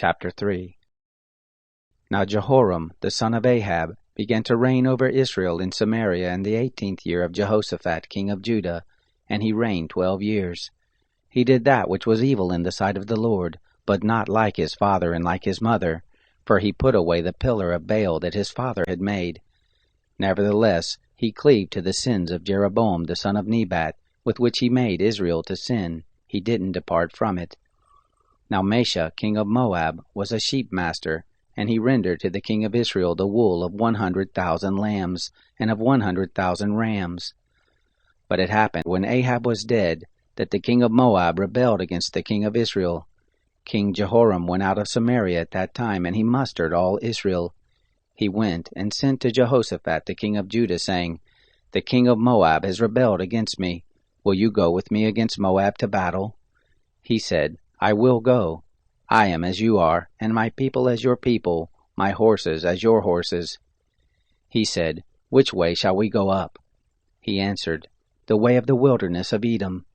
Chapter 3. Now Jehoram, the son of Ahab, began to reign over Israel in Samaria in the 18th year of Jehoshaphat king of Judah, and he reigned 12 years. He did that which was evil in the sight of the Lord, but not like his father and like his mother, for he put away the pillar of Baal that his father had made. Nevertheless, he cleaved to the sins of Jeroboam the son of Nebat, with which he made Israel to sin. He didn't depart from it. Now Mesha, king of Moab, was a sheep master, and he rendered to the king of Israel the wool of 100,000 lambs, and of 100,000 rams. But it happened, when Ahab was dead, that the king of Moab rebelled against the king of Israel. King Jehoram went out of Samaria at that time, and he mustered all Israel. He went and sent to Jehoshaphat the king of Judah, saying, The king of Moab has rebelled against me. Will you go with me against Moab to battle? He said, I will go. I am as you are, and my people as your people, my horses as your horses. He said, Which way shall we go up? He answered, The way of the wilderness of Edom.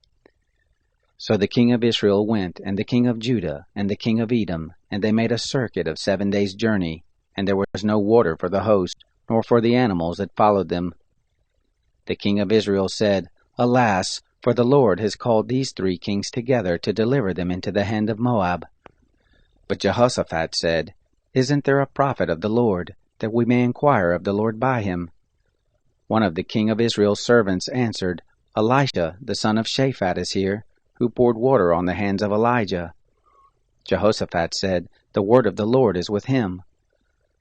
So the king of Israel went, and the king of Judah, and the king of Edom, and they made a circuit of 7 days' journey, and there was no water for the host, nor for the animals that followed them. The king of Israel said, Alas, for the Lord has called these 3 kings together to deliver them into the hand of Moab. But Jehoshaphat said, Isn't there a prophet of the Lord, that we may inquire of the Lord by him? One of the king of Israel's servants answered, Elisha, the son of Shaphat, is here, who poured water on the hands of Elijah. Jehoshaphat said, The word of the Lord is with him.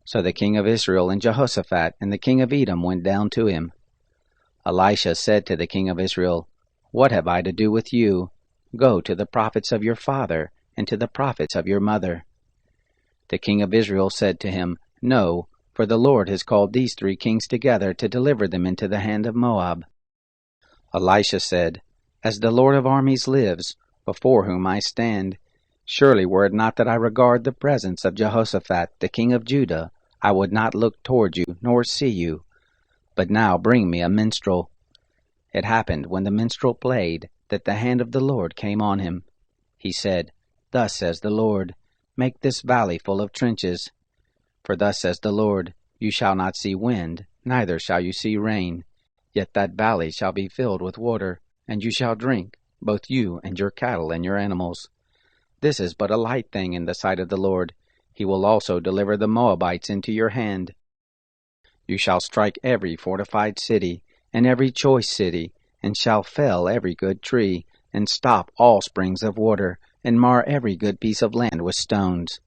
So the king of Israel and Jehoshaphat and the king of Edom went down to him. Elisha said to the king of Israel, What have I to do with you? Go to the prophets of your father, and to the prophets of your mother. The king of Israel said to him, No, for the Lord has called these 3 kings together to deliver them into the hand of Moab. Elisha said, As the Lord of armies lives, before whom I stand, surely were it not that I regard the presence of Jehoshaphat the king of Judah, I would not look toward you, nor see you. But now bring me a minstrel. It happened, when the minstrel played, that the hand of the Lord came on him. He said, Thus says the Lord, Make this valley full of trenches. For thus says the Lord, You shall not see wind, neither shall you see rain. Yet that valley shall be filled with water, and you shall drink, both you and your cattle and your animals. This is but a light thing in the sight of the Lord. He will also deliver the Moabites into your hand. You shall strike every fortified city, and every choice city, and shall fell every good tree, and stop all springs of water, and mar every good piece of land with stones.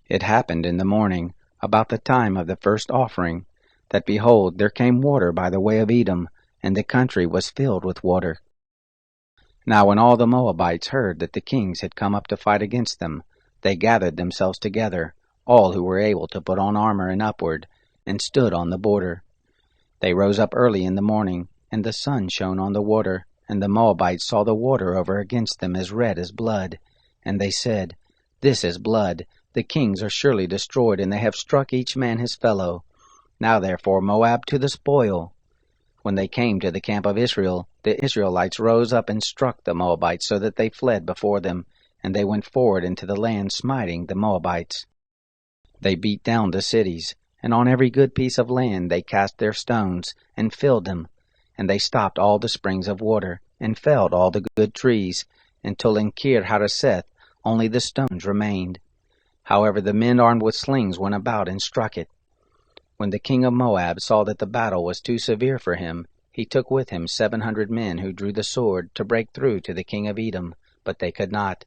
It happened in the morning, about the time of the first offering, that behold, there came water by the way of Edom, and the country was filled with water. Now when all the Moabites heard that the kings had come up to fight against them, they gathered themselves together, all who were able to put on armor and upward, and stood on the border. They rose up early in the morning, and the sun shone on the water, and the Moabites saw the water over against them as red as blood. And they said, This is blood. The kings are surely destroyed, and they have struck each man his fellow. Now therefore Moab to the spoil. When they came to the camp of Israel, the Israelites rose up and struck the Moabites, so that they fled before them, and they went forward into the land, smiting the Moabites. They beat down the cities, and on every good piece of land they cast their stones, and filled them. And they stopped all the springs of water, and felled all the good trees, until in Kir Hareseth only the stones remained. However the men armed with slings went about and struck it. When the king of Moab saw that the battle was too severe for him, he took with him 700 men who drew the sword to break through to the king of Edom, but they could not.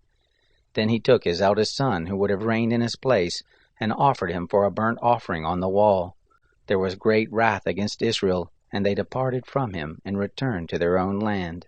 Then he took his eldest son, who would have reigned in his place, and offered him for a burnt offering on the wall. There was great wrath against Israel, and they departed from him and returned to their own land.